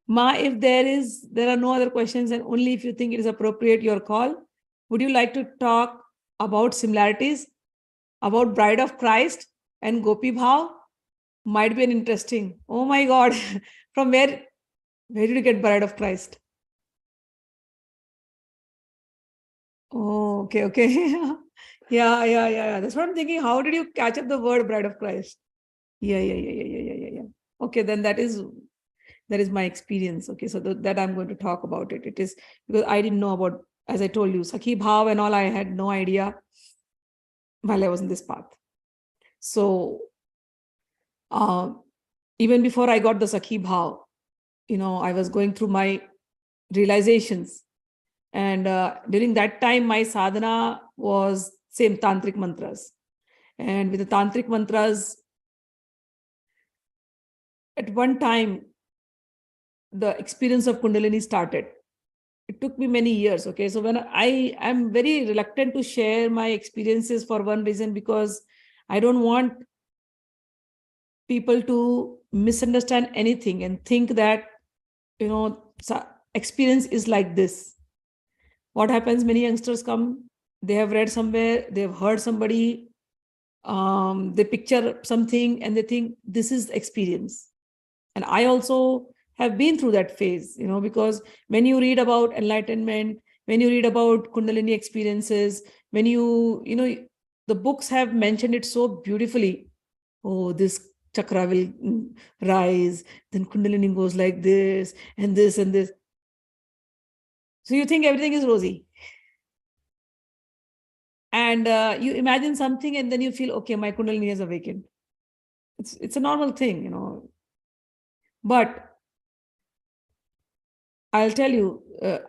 Ma, if there are no other questions, and only if you think it is appropriate, your call. Would you like to talk about similarities, about Bride of Christ and Gopi Bhav? Might be an interesting. Oh my God, from where did you get Bride of Christ? Oh, okay. Yeah. That's what I'm thinking. How did you catch up the word Bride of Christ? Yeah. Okay, then that is my experience. Okay, so that I'm going to talk about it. It is because I didn't know about, as I told you, Sakhi Bhav and all. I had no idea while I was in this path. So even before I got the Sakhi Bhav, I was going through my realizations. And during that time, my sadhana was same tantric mantras. And with the tantric mantras, at one time, the experience of Kundalini started. It took me many years. Okay. So when I am very reluctant to share my experiences for one reason, because I don't want people to misunderstand anything and think that, experience is like this. What happens? Many youngsters come, they have read somewhere, they've heard somebody, they picture something and they think this is experience. And I also have been through that phase, because when you read about enlightenment, when you read about Kundalini experiences, when the books have mentioned it so beautifully. Oh, this chakra will rise, then Kundalini goes like this and this and this. So you think everything is rosy. And you imagine something and then you feel, okay, my Kundalini has awakened. It's a normal thing, But I'll tell you,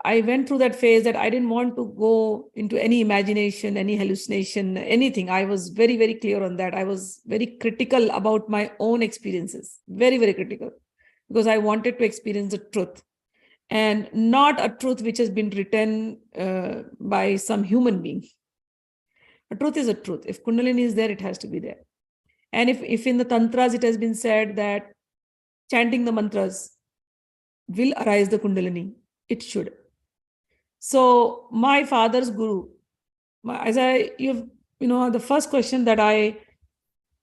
I went through that phase that I didn't want to go into any imagination, any hallucination, anything. I was very, very clear on that. I was very critical about my own experiences, very, very critical, because I wanted to experience the truth, and not a truth which has been written by some human being. A truth is a truth. If Kundalini is there, it has to be there. And if in the tantras it has been said that chanting the mantras will arise the Kundalini, it should. So my father's guru, the first question that I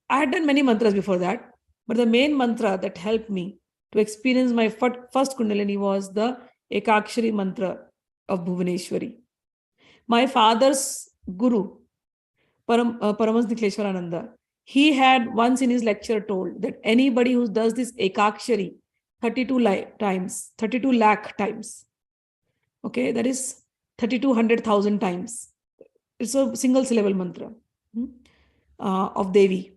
had done many mantras before that, but the main mantra that helped me to experience my first Kundalini was the Ekakshari mantra of Bhuvaneshwari. My father's guru, Paramahansa Nikleshwarananda, he had once in his lecture told that anybody who does this Ekakshari 32 lakh times, okay, that is 3,200,000 times. It's a single syllable mantra of Devi.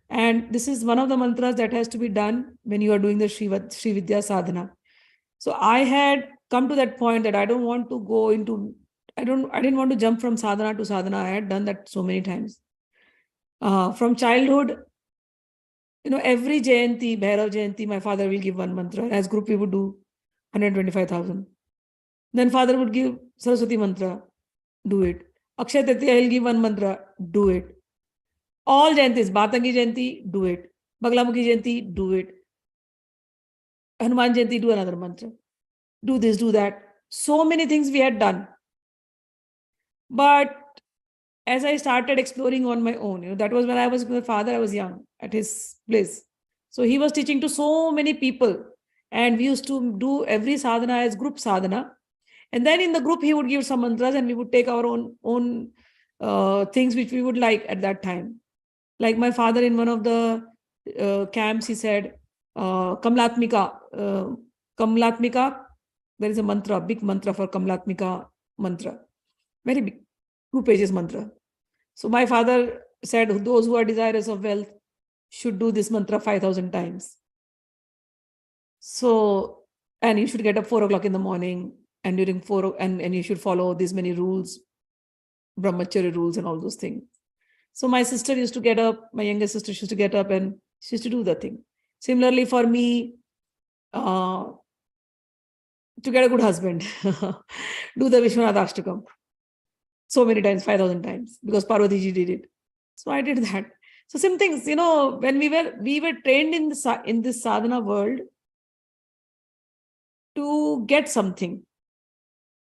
And this is one of the mantras that has to be done when you are doing the srividya sadhana. So I had come to that point that I didn't want to jump from sadhana to sadhana. I had done that so many times. From childhood, every Jayanti, Bhairav Jayanti, my father will give one mantra. As group, we would do 125,000. Then father would give Saraswati mantra, do it. Akshay Tritiya, he'll give one mantra, do it. All Jayantis, Batangi Jayanti, do it. Baglamukhi Jayanti, do it. Hanuman Jayanti, do another mantra. Do this, do that. So many things we had done. But as I started exploring on my own, that was when I was with my father, I was young at his place. So he was teaching to so many people. And we used to do every sadhana as group sadhana. And then in the group, he would give some mantras and we would take our own things which we would like at that time. Like my father in one of the camps, he said, Kamlatmika. Kamlatmika, there is a mantra, big mantra for Kamlatmika mantra. Very big, 2 pages mantra. So my father said, those who are desirous of wealth should do this mantra 5,000 times. So, and you should get up 4 o'clock in the morning, and during 4, and you should follow these many rules, brahmacharya rules and all those things. So my sister used to get up, my younger sister used to get up and she used to do the thing. Similarly for me, to get a good husband, do the Vishwanath Ashtakam so many times, 5,000 times, because Parvati ji did it. So I did that. So same things, when we were trained in this sadhana world, to get something.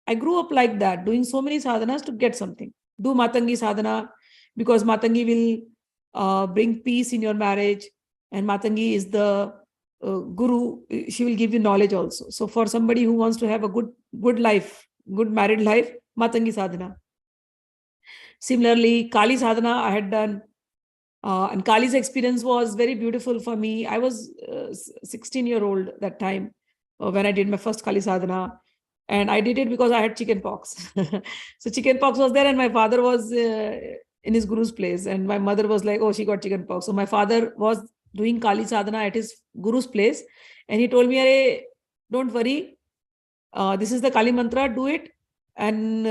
I grew up like that, doing so many sadhanas to get something. Do Matangi sadhana because Matangi will bring peace in your marriage, and Matangi is the guru. She will give you knowledge also. So for somebody who wants to have a good life, good married life, Matangi sadhana. Similarly, Kali sadhana I had done, and Kali's experience was very beautiful for me. I was 16-year-old that time when I did my first Kali sadhana. And I did it because I had chicken pox. So chicken pox was there, and my father was in his guru's place. And my mother was like, oh, she got chicken pox. So my father was doing Kali sadhana at his guru's place. And he told me, hey, don't worry. This is the Kali mantra, do it. And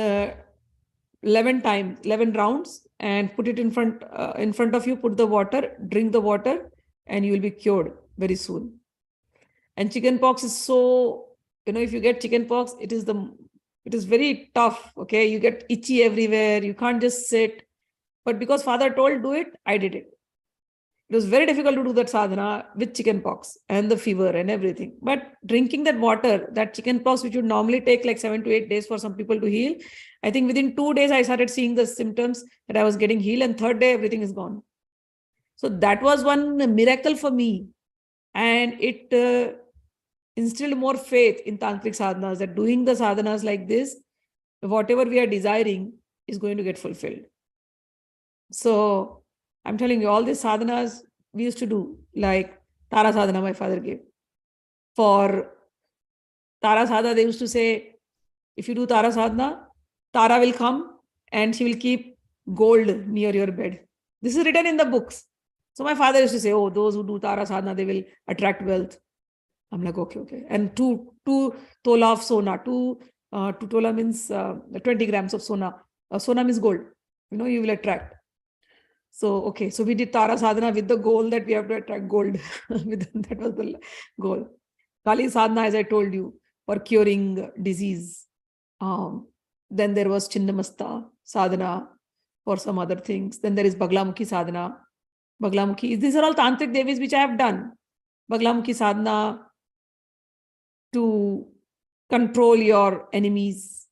11 times, 11 rounds, and put it in front of you, put the water, drink the water, and you will be cured very soon. And chicken pox is so, if you get chicken pox, it is very tough. Okay. You get itchy everywhere. You can't just sit. But because father told, do it, I did it. It was very difficult to do that sadhana with chicken pox and the fever and everything. But drinking that water, that chicken pox, which would normally take like 7 to 8 days for some people to heal, I think within 2 days, I started seeing the symptoms that I was getting healed, and third day, everything is gone. So that was one miracle for me. And it instilled more faith in tantric sadhanas, that doing the sadhanas like this, whatever we are desiring is going to get fulfilled. So I'm telling you, all these sadhanas we used to do, like Tara sadhana my father gave. For Tara sadhana, they used to say, if you do Tara sadhana, Tara will come and she will keep gold near your bed. This is written in the books. So my father used to say, oh, those who do Tara sadhana, they will attract wealth. I'm like, okay. And two tola of sona, two tola means 20 grams of sona. Sona means gold. You will attract. So, okay. So we did Tara sadhana with the goal that we have to attract gold. That was the goal. Kali sadhana, as I told you, for curing disease. Then there was Chinnamasta sadhana for some other things. Then there is Baglamukhi sadhana. Baglamukhi, these are all tantric devis which I have done. Baglamukhi sadhana to control your enemies,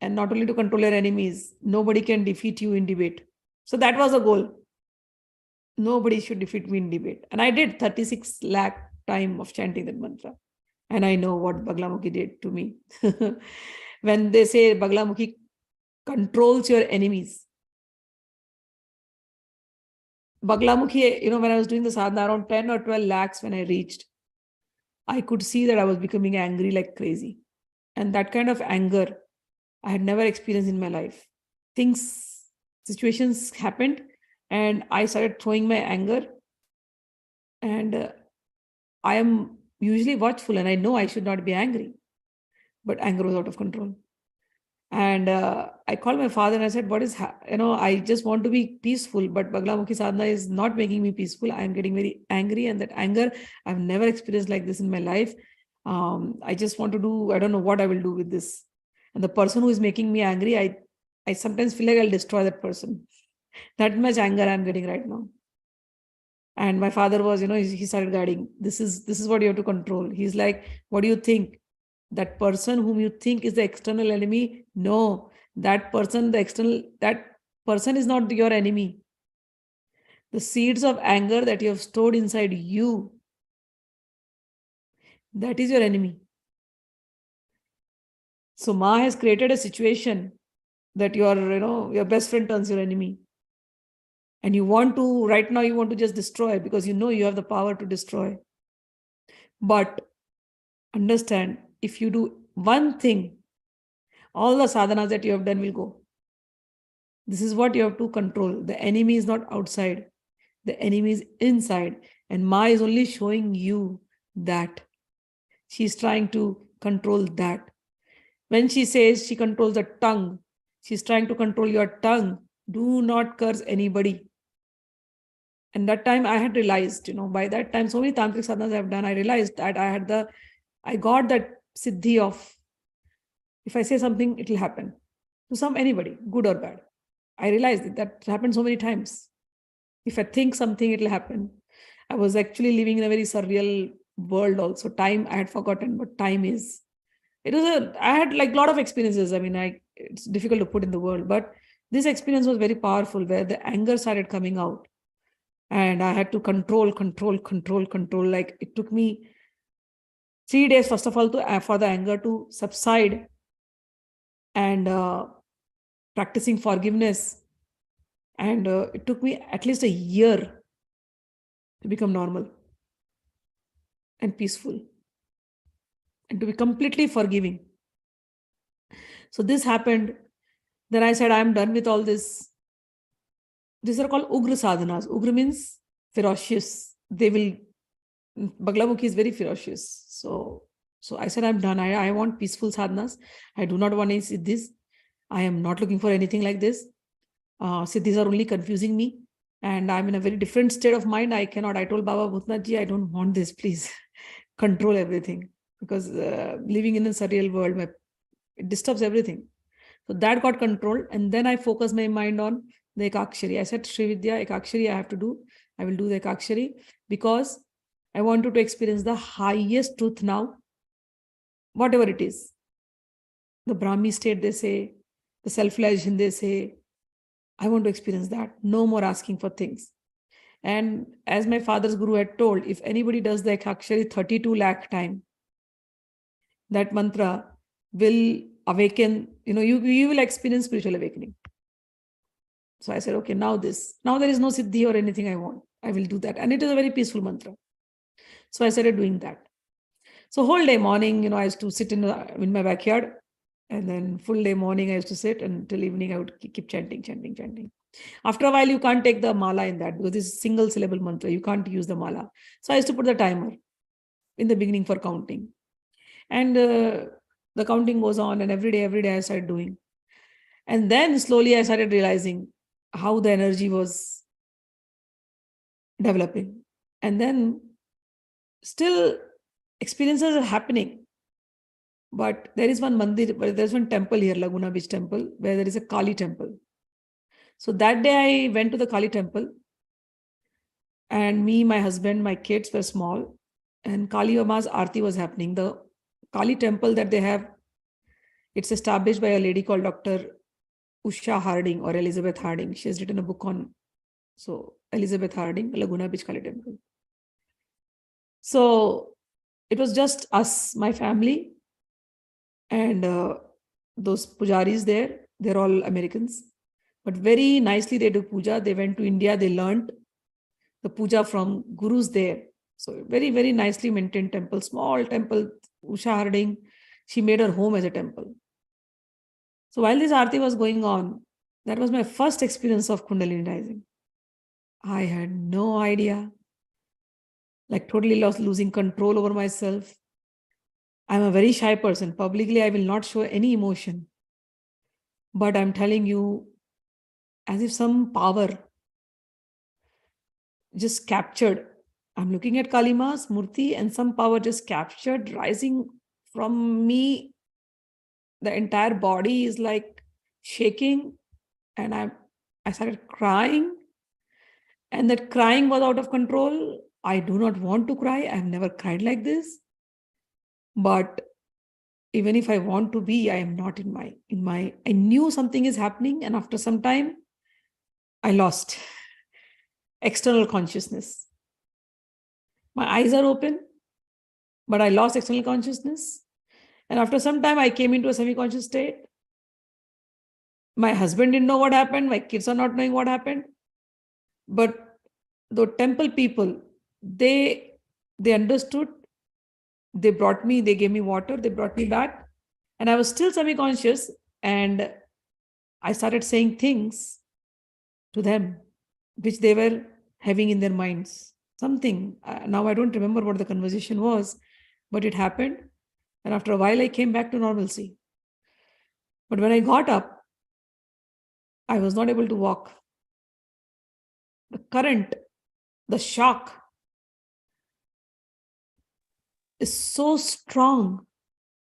and not only to control your enemies, nobody can defeat you in debate. So that was a goal. Nobody should defeat me in debate. And I did 36 lakh time of chanting that mantra. And I know what Baglamukhi did to me. When they say Baglamukhi controls your enemies. Baglamukhi, when I was doing the sadhana, around 10 or 12 lakhs when I reached, I could see that I was becoming angry like crazy. And that kind of anger I had never experienced in my life. Situations happened, and I started throwing my anger. And I am usually watchful, and I know I should not be angry. But anger was out of control. And I called my father and I said, I just want to be peaceful, but Baglamukhi sadhana is not making me peaceful. I am getting very angry, and that anger I've never experienced like this in my life. I just want to do, I don't know what I will do with this. And the person who is making me angry, I sometimes feel like I'll destroy that person. That much anger I'm getting right now. And my father was, he started guiding. This is what you have to control. He's like, what do you think? That person whom you think is the external enemy, no, that person is not your enemy. The seeds of anger that you have stored inside you, that is your enemy. So Ma has created a situation that your best friend turns your enemy. And right now you want to just destroy, because you have the power to destroy. But understand, if you do one thing, all the sadhanas that you have done will go. This is what you have to control. The enemy is not outside. The enemy is inside. And Ma is only showing you that. She's trying to control that. When she says she controls the tongue, she's trying to control your tongue. Do not curse anybody. And that time I had realized, by that time, so many tantric sadhanas I have done, I realized that I got that siddhi of, if I say something, it will happen to anybody, good or bad. I realized that happened so many times. If I think something, it will happen. I was actually living in a very surreal world also. Time, I had forgotten what time is. I had like a lot of experiences. I mean, it's difficult to put in the word, but this experience was very powerful, where the anger started coming out and I had to control. Like it took me 3 days, first of all, for the anger to subside, and practicing forgiveness. And it took me at least a year to become normal and peaceful and to be completely forgiving. So this happened. Then I said, I'm done with all this. These are called Ugra sadhanas. Ugra means ferocious. Baglamukhi is very ferocious. So I said, I'm done. I want peaceful sadhanas. I do not want any siddhis. I am not looking for anything like this. Siddhis are only confusing me. And I'm in a very different state of mind. I told Baba Bhutnath ji, I don't want this, please. Control everything. Because living in a surreal world, it disturbs everything. So that got controlled. And then I focused my mind on the Ekakshari. I said, Srividya, Ekakshari I have to do. I will do the Ekakshari because I wanted to experience the highest truth now, whatever it is. The Brahmi state, they say, the self-realization, they say, I want to experience that. No more asking for things. And as my father's guru had told, if anybody does the Ekakshari 32 lakh time, that mantra will awaken, you will experience spiritual awakening. So I said, okay, now there is no siddhi or anything I want. I will do that. And it is a very peaceful mantra. So I started doing that. So whole day morning, I used to sit in my backyard, and then full day morning I used to sit, and till evening I would keep chanting. After a while, you can't take the mala in that because this is single syllable mantra. You can't use the mala. So I used to put the timer in the beginning for counting. And the counting goes on, and every day I started doing. And then slowly I started realizing how the energy was developing. And then still experiences are happening. But there is one mandir, there's one temple here, Laguna Beach Temple, where there is a Kali temple. So that day I went to the Kali temple, and me, my husband, my kids were small, and Kali Amma's Aarti was happening. The Kali temple that they have, it's established by a lady called Dr. Usha Harding or Elizabeth Harding. She has written a book on, Elizabeth Harding, Laguna Beach Kali temple. So it was just us, my family, and those pujaris there. They're all Americans. But very nicely they do puja. They went to India. They learned the puja from gurus there. So very, very nicely maintained temple, small temple. Usha Harding, she made her home as a temple. So while this Aarti was going on, that was my first experience of Kundalini rising. I had no idea. Like totally losing control over myself. I'm a very shy person. Publicly, I will not show any emotion. But I'm telling you, as if some power just captured. I'm looking at Kalima's Murti, and some power just captured, rising from me. The entire body is like shaking, and I started crying. And that crying was out of control. I do not want to cry. I've never cried like this. But even if I want to be, I am not in my, I knew something is happening. And after some time, I lost external consciousness. My eyes are open, but I lost external consciousness. And after some time, I came into a semi-conscious state. My husband didn't know what happened. My kids are not knowing what happened. But the temple people, they understood. They gave me water, they brought me back. And I was still semi-conscious. And I started saying things to them, which they were having in their minds. Something. Now I don't remember what the conversation was, but it happened. And after a while, I came back to normalcy. But when I got up, I was not able to walk. The current, the shock is so strong,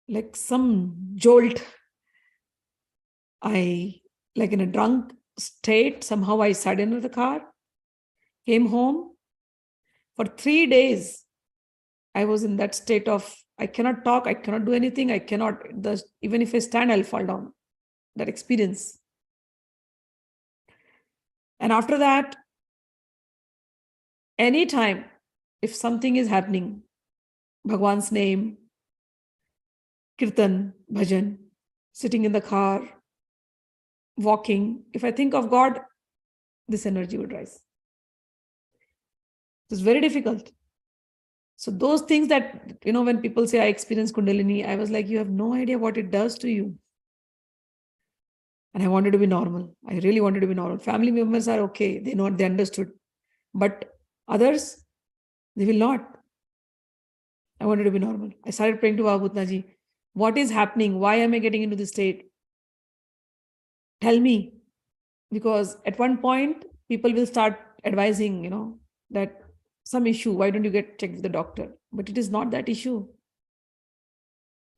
like some jolt. Like in a drunk state, somehow I sat into the car, came home. For 3 days, I was in that state of I cannot talk, I cannot do anything, I cannot, even if I stand, I'll fall down. That experience. And after that, anytime, if something is happening, Bhagwan's name, kirtan, bhajan, sitting in the car, walking, if I think of God, this energy would rise. It's very difficult. So those things that, when people say I experience Kundalini, I was like, you have no idea what it does to you. And I wanted to be normal. I really wanted to be normal. Family members are okay. They know, they understood. But others, they will not. I wanted to be normal. I started praying to Bhagavad what is happening? Why am I getting into this state? Tell me. Because at one point, people will start advising, that some issue, why don't you get checked with the doctor? But it is not that issue.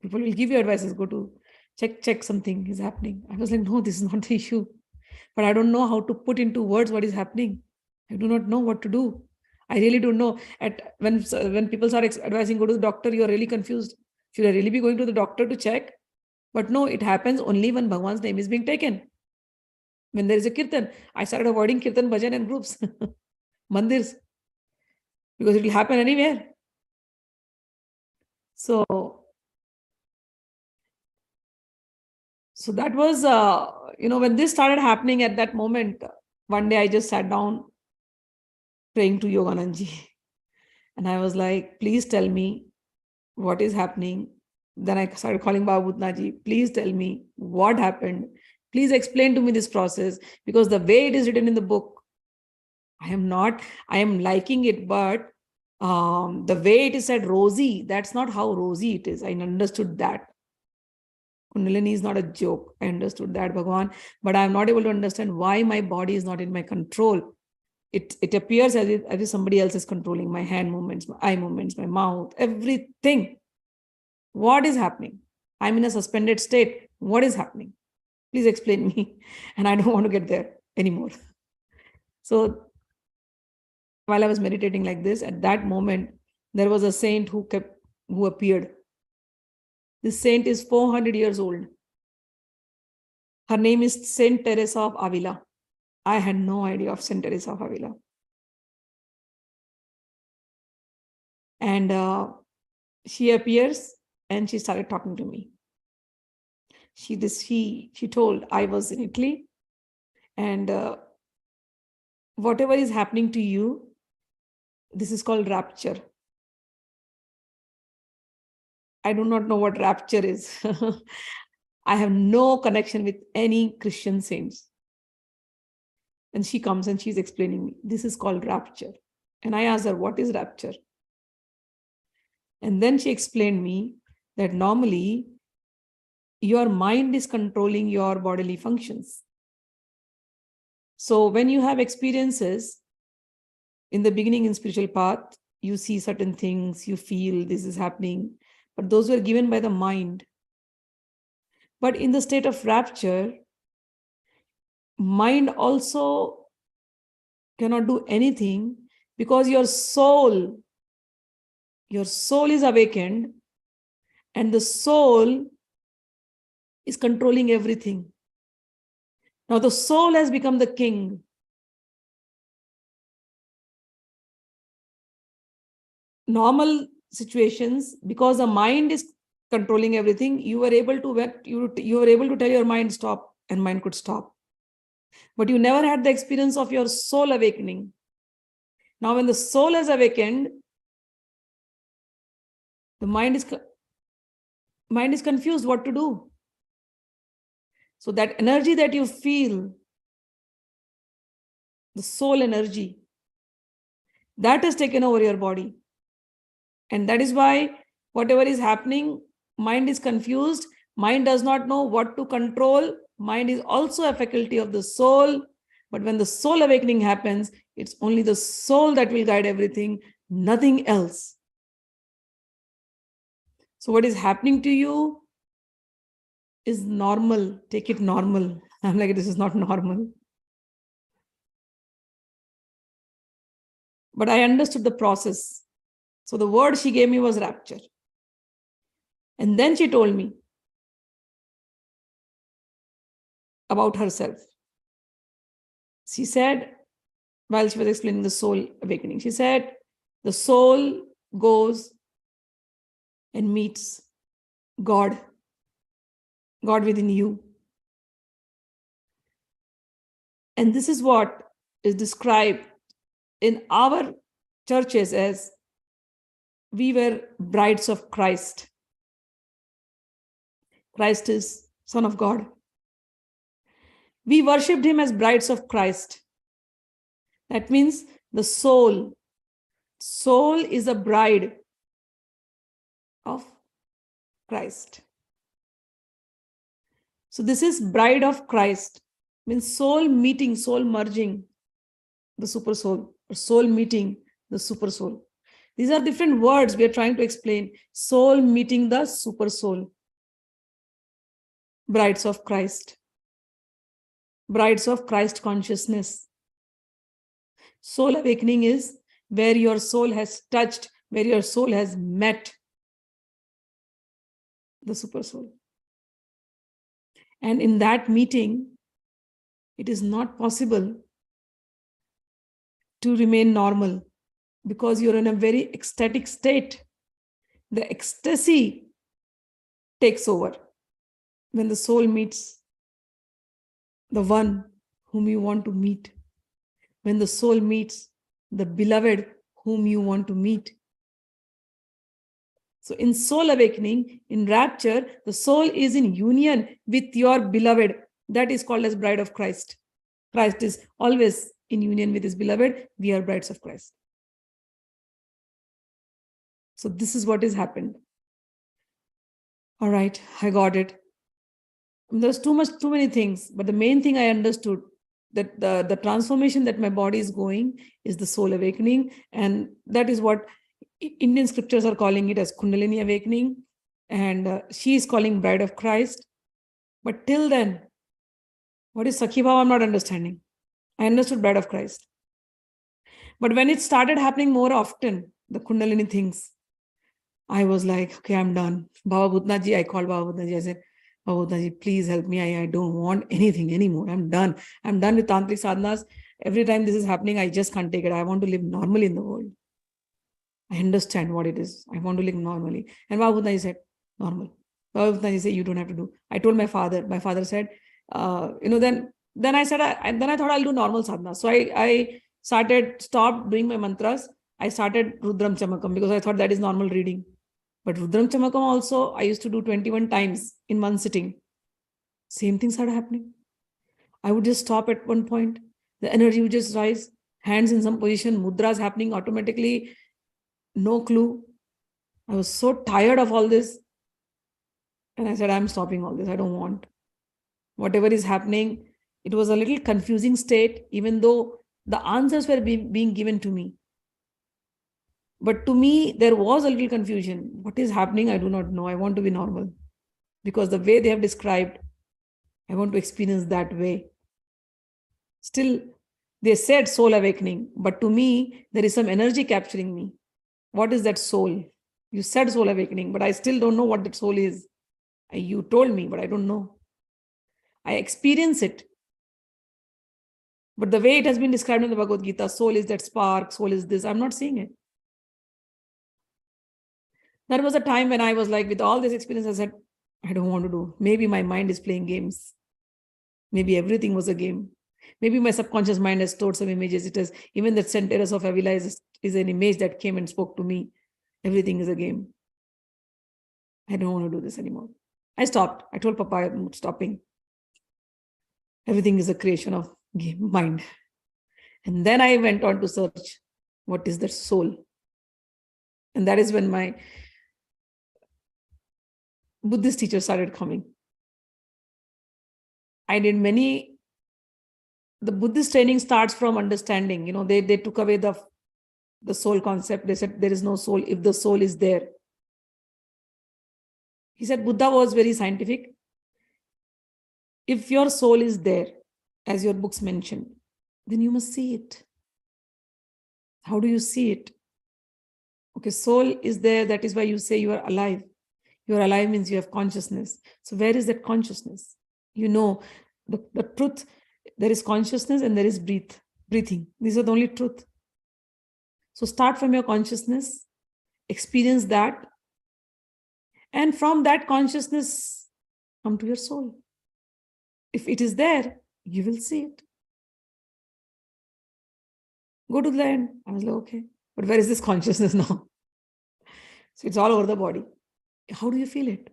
People will give you advices, go to check something is happening. I was like, no, this is not the issue. But I don't know how to put into words what is happening. I do not know what to do. I really don't know. When people start advising, go to the doctor, you are really confused. Should I really be going to the doctor to check? But no, it happens only when Bhagwan's name is being taken. When there is a kirtan, I started avoiding kirtan, bhajan and groups, mandirs, because it will happen anywhere. So that was, when this started happening at that moment, one day I just sat down praying to Yoganandji. And I was like, please tell me what is happening. Then I started calling Bhagavad, please tell me what happened. Please explain to me this process, because the way it is written in the book, I am liking it, but the way it is said rosy, that's not how rosy it is. I understood that. Kundalini is not a joke. I understood that, Bhagwan, but I am not able to understand why my body is not in my control. It appears as if somebody else is controlling my hand movements, my eye movements, my mouth, everything. What is happening? I'm in a suspended state. What is happening? Please explain me. And I don't want to get there anymore. So while I was meditating like this, at that moment, there was a saint who appeared. This saint is 400 years old. Her name is Saint Teresa of Avila. I had no idea of Saint Teresa of Avila. And she appears and she started talking to me. She told, I was in Italy, and whatever is happening to you, this is called rapture. I do not know what rapture is. I have no connection with any Christian saints. And she comes and she's explaining me, this is called rapture. And I asked her, what is rapture? And then she explained me that normally your mind is controlling your bodily functions. So when you have experiences in the beginning in spiritual path, you see certain things, you feel this is happening, but those were given by the mind. But in the state of rapture, mind also cannot do anything, because your soul is awakened, and the soul is controlling everything. Now the soul has become the king. Normal situations, because the mind is controlling everything, you were able to tell your mind stop, and mind could stop. But you never had the experience of your soul awakening. Now when the soul has awakened, the mind is confused what to do. So that energy that you feel, the soul energy, that has taken over your body. And that is why whatever is happening, mind is confused. Mind does not know what to control. Mind is also a faculty of the soul. But when the soul awakening happens, it's only the soul that will guide everything, nothing else. So what is happening to you is normal. Take it normal. I'm like, this is not normal. But I understood the process. So the word she gave me was rapture. And then she told me about herself. She said, while she was explaining the soul awakening, she said, the soul goes and meets God within you. And this is what is described in our churches as we were brides of Christ. Christ is Son of God. We worshipped him as brides of Christ. That means the soul is a bride of Christ. So this is bride of Christ, means soul meeting, soul merging the super soul, or soul meeting the super soul. These are different words we are trying to explain. Soul meeting the super soul. Brides of Christ. Brides of Christ consciousness. Soul awakening is where your soul has touched, where your soul has met the super soul. And in that meeting, it is not possible to remain normal because you're in a very ecstatic state. The ecstasy takes over when the soul meets the one whom you want to meet. When the soul meets the beloved whom you want to meet. So in soul awakening, in rapture, the soul is in union with your beloved. That is called as bride of Christ. Christ is always in union with his beloved. We are brides of Christ. So this is what has happened. All right, I got it. There's too many things, but the main thing I understood that the transformation that my body is going is the soul awakening, and that is what Indian scriptures are calling it as Kundalini awakening, and she is calling bride of Christ. But till then, what is Sakhi Bhav? I'm not understanding. I understood bride of Christ. But when it started happening more often, the Kundalini things, I was like, okay, I'm done. Baba Bhutnath ji, I called Baba Bhutnath ji. I said, Baba Bhutnath ji, please help me. I don't want anything anymore. I'm done. I'm done with tantric sadhanas. Every time this is happening, I just can't take it. I want to live normally in the world. I understand what it is. I want to live normally. And Baba Bhutnath ji said, normal. Baba Bhutnath ji said, you don't have to do. I told my father. My father said, then I said, then I thought I'll do normal sadhana. So I stopped doing my mantras. I started Rudram Chamakam because I thought that is normal reading. But Rudram Chamakam also, I used to do 21 times in one sitting. Same things started happening. I would just stop at one point. The energy would just rise. Hands in some position. Mudras happening automatically. No clue. I was so tired of all this. And I said, I'm stopping all this. I don't want. Whatever is happening, it was a little confusing state, even though the answers were being given to me. But to me, there was a little confusion. What is happening? I do not know. I want to be normal. Because the way they have described, I want to experience that way. Still, they said soul awakening. But to me, there is some energy capturing me. What is that soul? You said soul awakening, but I still don't know what that soul is. You told me, but I don't know. I experience it. But the way it has been described in the Bhagavad Gita, soul is that spark, soul is this, I'm not seeing it. There was a time when I was like, with all this experience, I said, I don't want to do. Maybe my mind is playing games. Maybe everything was a game. Maybe my subconscious mind has stored some images. It is even that St. Teresa of Avila is an image that came and spoke to me. Everything is a game. I don't want to do this anymore. I stopped. I told Papa, I'm stopping. Everything is a creation of mind. And then I went on to search, what is that soul? And that is when my Buddhist teachers started coming. I did the Buddhist training starts from understanding. They took away the soul concept. They said there is no soul if the soul is there. He said Buddha was very scientific. If your soul is there, as your books mention, then you must see it. How do you see it? Okay, soul is there. That is why you say you are alive. You're alive means you have consciousness. So where is that consciousness? You know, the truth, there is consciousness and there is breathing. These are the only truth. So start from your consciousness, experience that, and from that consciousness, come to your soul. If it is there, you will see it. Go to the end. I was like, okay, but where is this consciousness now? So it's all over the body. How do you feel it?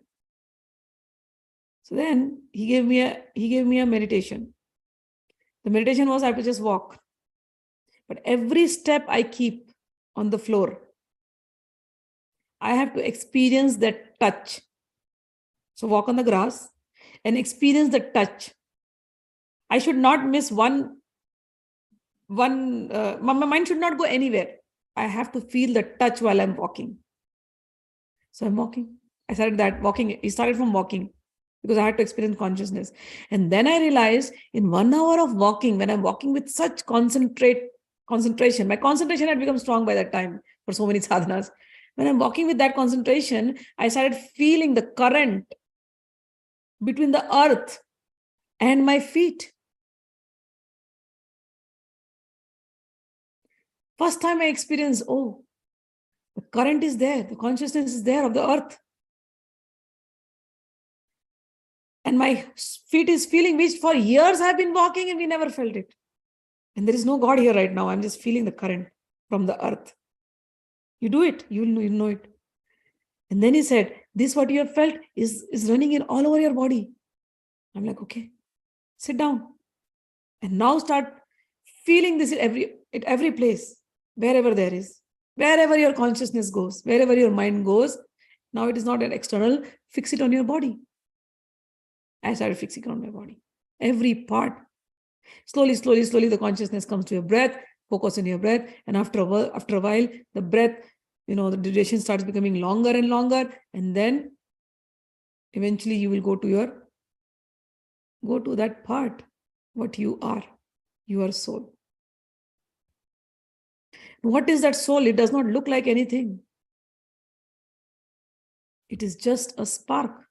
So then he gave me a meditation. The meditation was I have to just walk. But every step I keep on the floor, I have to experience that touch. So walk on the grass and experience the touch. I should not miss one. My mind should not go anywhere. I have to feel the touch while I'm walking. So I'm walking. I started that walking. It started from walking because I had to experience consciousness. And then I realized in 1 hour of walking, when I'm walking with such concentration, my concentration had become strong by that time for so many sadhanas. When I'm walking with that concentration, I started feeling the current between the earth and my feet. First time I experienced, oh, the current is there, the consciousness is there of the earth. And my feet is feeling, which for years I've been walking and we never felt it. And there is no God here right now. I'm just feeling the current from the earth. You do it, you'll know it. And then he said, this what you have felt is running in all over your body. I'm like, okay, sit down. And now start feeling this at every place, wherever there is, wherever your consciousness goes, wherever your mind goes. Now it is not an external, fix it on your body. I started fixing it on my body. Every part. Slowly, the consciousness comes to your breath, focus on your breath. And after a while, the breath, the duration starts becoming longer and longer. And then eventually you will go to that part, what you are soul. What is that soul? It does not look like anything. It is just a spark.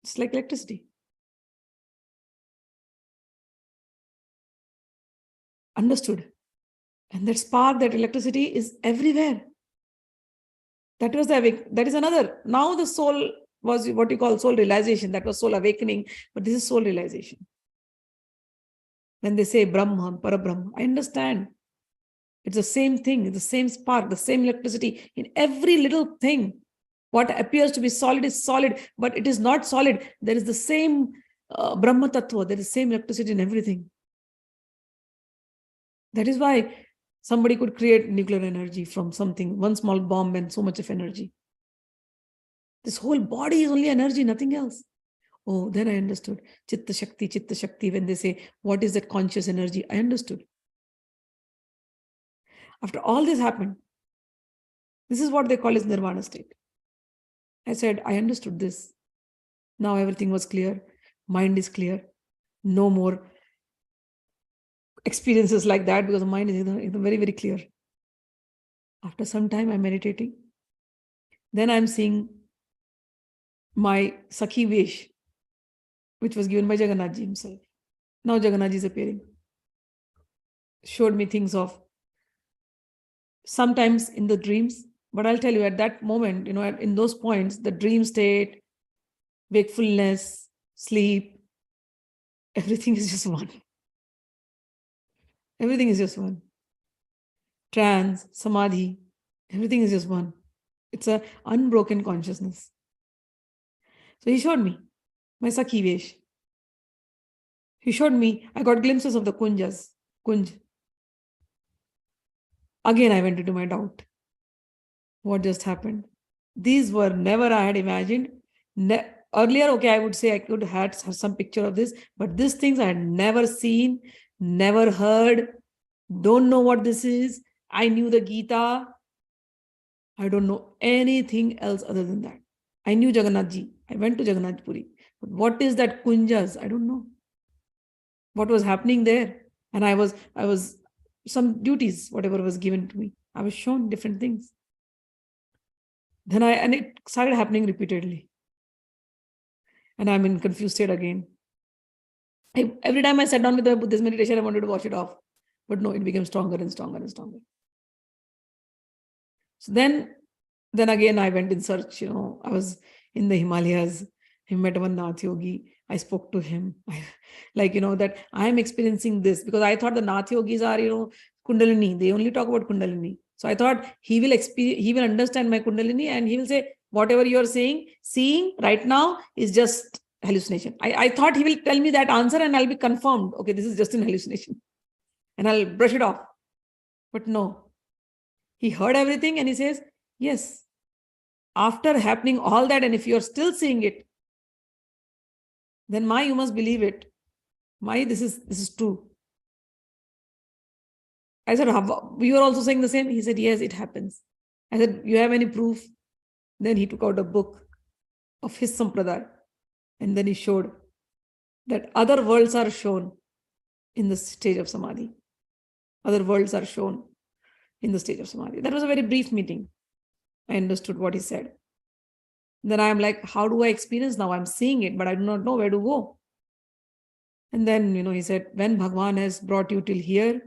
It's like electricity. Understood. And that spark, that electricity is everywhere. That is another. Now the soul was what you call soul realization. That was soul awakening. But this is soul realization. When they say Brahman, Parabrahma, I understand. It's the same thing. It's the same spark, the same electricity in every little thing. What appears to be solid is solid, but it is not solid. There is the same Brahma Tattva. There is the same electricity in everything. That is why somebody could create nuclear energy from something, one small bomb and so much of energy. This whole body is only energy, nothing else. Oh, then I understood. Chitta Shakti. When they say, what is that conscious energy? I understood. After all this happened, this is what they call as nirvana state. I said, I understood this. Now everything was clear. Mind is clear. No more experiences like that because the mind is very, very clear. After some time, I'm meditating. Then I'm seeing my Sakhi Vesh, which was given by Jagannath Ji himself. Now Jagannath Ji is appearing. Showed me things of sometimes in the dreams. But I'll tell you at that moment, in those points, the dream state, wakefulness, sleep, everything is just one. Everything is just one. Trance, samadhi, everything is just one. It's an unbroken consciousness. So he showed me my Sakhi Vesh. He showed me, I got glimpses of the Kunj. Again, I went into my doubt. What just happened? These were never I had imagined. Earlier, okay, I would say I could have had some picture of this, but these things I had never seen, never heard, don't know what this is. I knew the Gita. I don't know anything else other than that. I knew Jagannath Ji. I went to Jagannath Puri. But what is that Kunjas? I don't know. What was happening there? And I was some duties, whatever was given to me. I was shown different things. And it started happening repeatedly. And I'm in confused state again. Every time I sat down with this meditation, I wanted to wash it off. But no, it became stronger and stronger and stronger. So then again, I went in search. I was in the Himalayas. I met one Nath Yogi. I spoke to him. That I am experiencing this, because I thought the Nath Yogis are, Kundalini. They only talk about Kundalini. So I thought he will understand my Kundalini, and he will say, whatever you are seeing right now is just hallucination. I thought he will tell me that answer and I'll be confirmed. Okay, this is just an hallucination. And I'll brush it off. But no. He heard everything and he says, yes, after happening all that, and if you're still seeing it, then you must believe it. This is true. I said, you are also saying the same? He said, yes, it happens. I said, you have any proof? Then he took out a book of his sampradaya, and then he showed that other worlds are shown in the stage of samadhi. Other worlds are shown in the stage of samadhi. That was a very brief meeting. I understood what he said. Then I am like, how do I experience now? I'm seeing it, but I do not know where to go. And then, he said, when Bhagwan has brought you till here,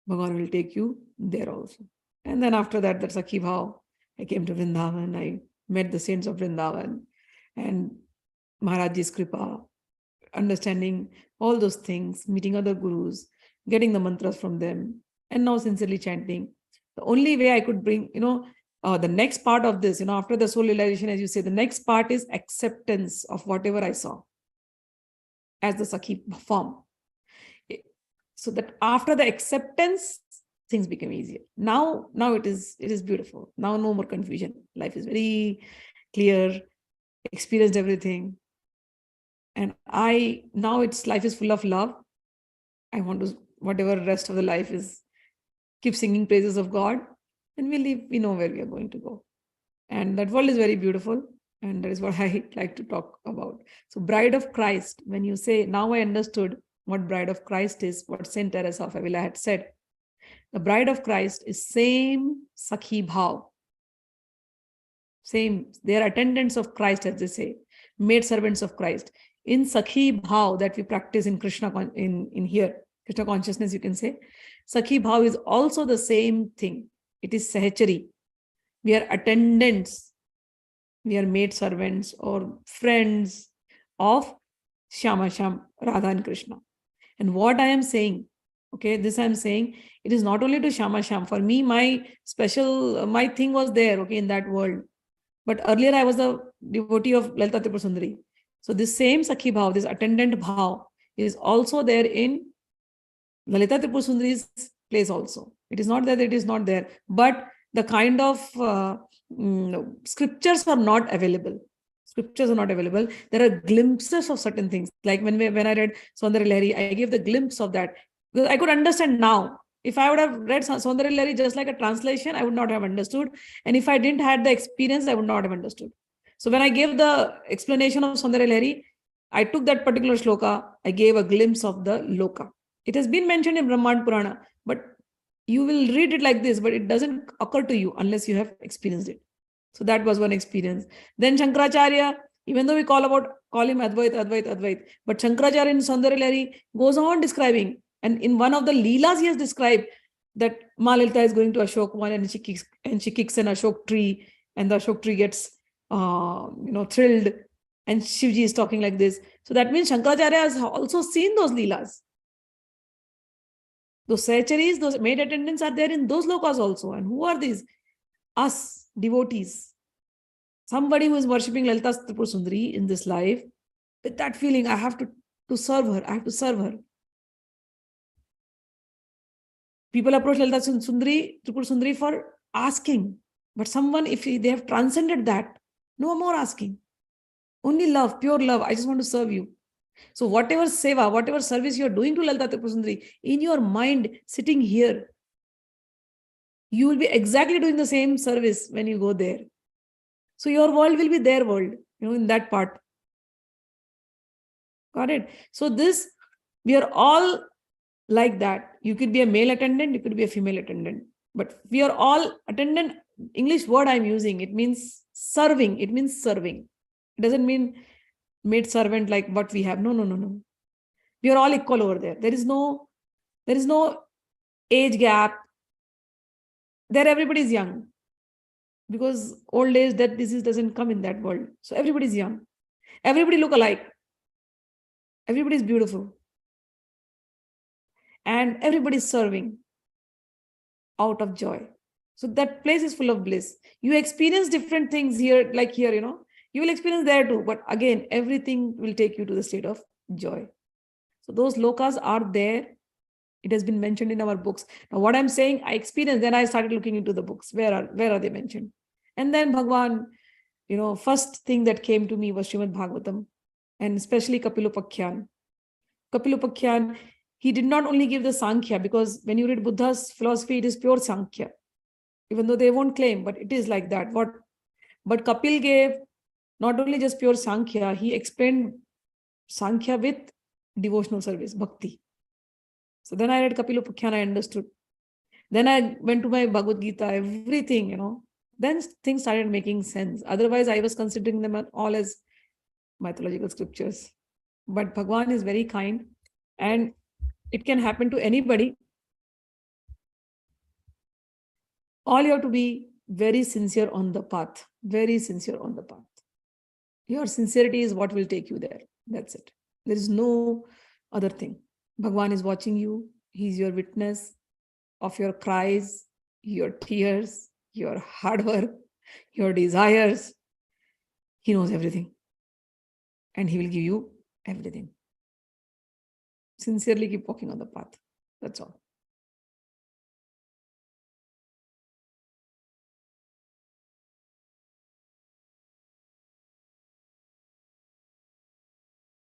Bhagwan will take you there also. And then after that, that's Sakhi Bhav. I came to Vrindavan. I met the saints of Vrindavan and Maharajji's Kripa, understanding all those things, meeting other gurus, getting the mantras from them, and now sincerely chanting. The only way I could bring, the next part of this, after the soul realization, as you say, the next part is acceptance of whatever I saw as the Sakhi form. So that after the acceptance, things became easier. Now it is beautiful. Now no more confusion. Life is very clear, experienced everything. And life is full of love. I want to, whatever rest of the life is, keep singing praises of God, and we know where we are going to go. And that world is very beautiful. And that is what I like to talk about. So Bride of Christ, when you say, now I understood what Bride of Christ is, what Saint Teresa of Avila had said. The Bride of Christ is same Sakhi Bhav. Same, they are attendants of Christ, as they say, maid servants of Christ. In Sakhi Bhav that we practice in Krishna, in here, Krishna consciousness, you can say, Sakhi Bhav is also the same thing. It is Sahachari. We are attendants. We are maid servants or friends of Shyama Shyam, Radha and Krishna. And what I am saying, this I am saying, it is not only to Shyama Shyam. For me, my thing was there, in that world. But earlier I was a devotee of Lalita Tripurasundari. So this same Sakhi Bhav, this attendant Bhav, is also there in Lalita Tripurasundari's place also. It is not that it is not there, but the kind of scriptures are not available. Scriptures are not available. There are glimpses of certain things. Like when I read Saundarya Lahari, I gave the glimpse of that. Because I could understand now. If I would have read Saundarya Lahari just like a translation, I would not have understood. And if I didn't have the experience, I would not have understood. So when I gave the explanation of Saundarya Lahari, I took that particular shloka, I gave a glimpse of the loka. It has been mentioned in Brahmand Purana, but you will read it like this, but it doesn't occur to you unless you have experienced it. So that was one experience. Then Shankaracharya, even though we call him Advait, but Shankaracharya in Saundarya Lahari goes on describing. And in one of the Leelas, he has described that Ma Lalita is going to Ashok Van and she kicks an Ashok tree, and the Ashok tree gets thrilled, and Shivji is talking like this. So that means Shankaracharya has also seen those Leelas. Those sacharis, those maid attendants are there in those lokas also. And who are these? Us, devotees. Somebody who is worshipping Lalita Tripurasundari in this life, with that feeling, I have to serve her. I have to serve her. People approach Lalita Tripurasundari for asking. But someone, if they have transcended that, no more asking. Only love, pure love. I just want to serve you. So whatever seva, whatever service you are doing to Lalita Tripurasundari, in your mind, sitting here, you will be exactly doing the same service when you go there. So your world will be their world, in that part. Got it? So we are all like that. You could be a male attendant, you could be a female attendant. But we are all attendant English word I'm using. It means serving. It means serving. It doesn't mean maid servant like what we have. No, no, no, no. We are all equal over there. There is no age gap. There everybody is young. Because old age, that disease doesn't come in that world. So everybody is young. Everybody look alike. Everybody is beautiful. And everybody is serving out of joy. So that place is full of bliss. You experience different things here, like here, you will experience there too. But again, everything will take you to the state of joy. So those lokas are there. It has been mentioned in our books. Now, what I'm saying, I experienced, then I started looking into the books. Where are they mentioned? And then Bhagwan, first thing that came to me was Srimad Bhagavatam, and especially Kapilopakhyan. Kapilopakhyan, he did not only give the Sankhya, because when you read Buddha's philosophy, it is pure Sankhya, even though they won't claim, but it is like that. But Kapil gave not only just pure Sankhya, he explained Sankhya with devotional service, bhakti. So then I read Kapilopakhyan, I understood. Then I went to my Bhagavad Gita, everything, Then things started making sense. Otherwise, I was considering them all as mythological scriptures. But Bhagwan is very kind, and it can happen to anybody. All you have to be very sincere on the path. Very sincere on the path. Your sincerity is what will take you there. That's it. There is no other thing. Bhagwan is watching you. He's your witness of your cries, your tears, your hard work, your desires. He knows everything. And he will give you everything. Sincerely keep walking on the path. That's all.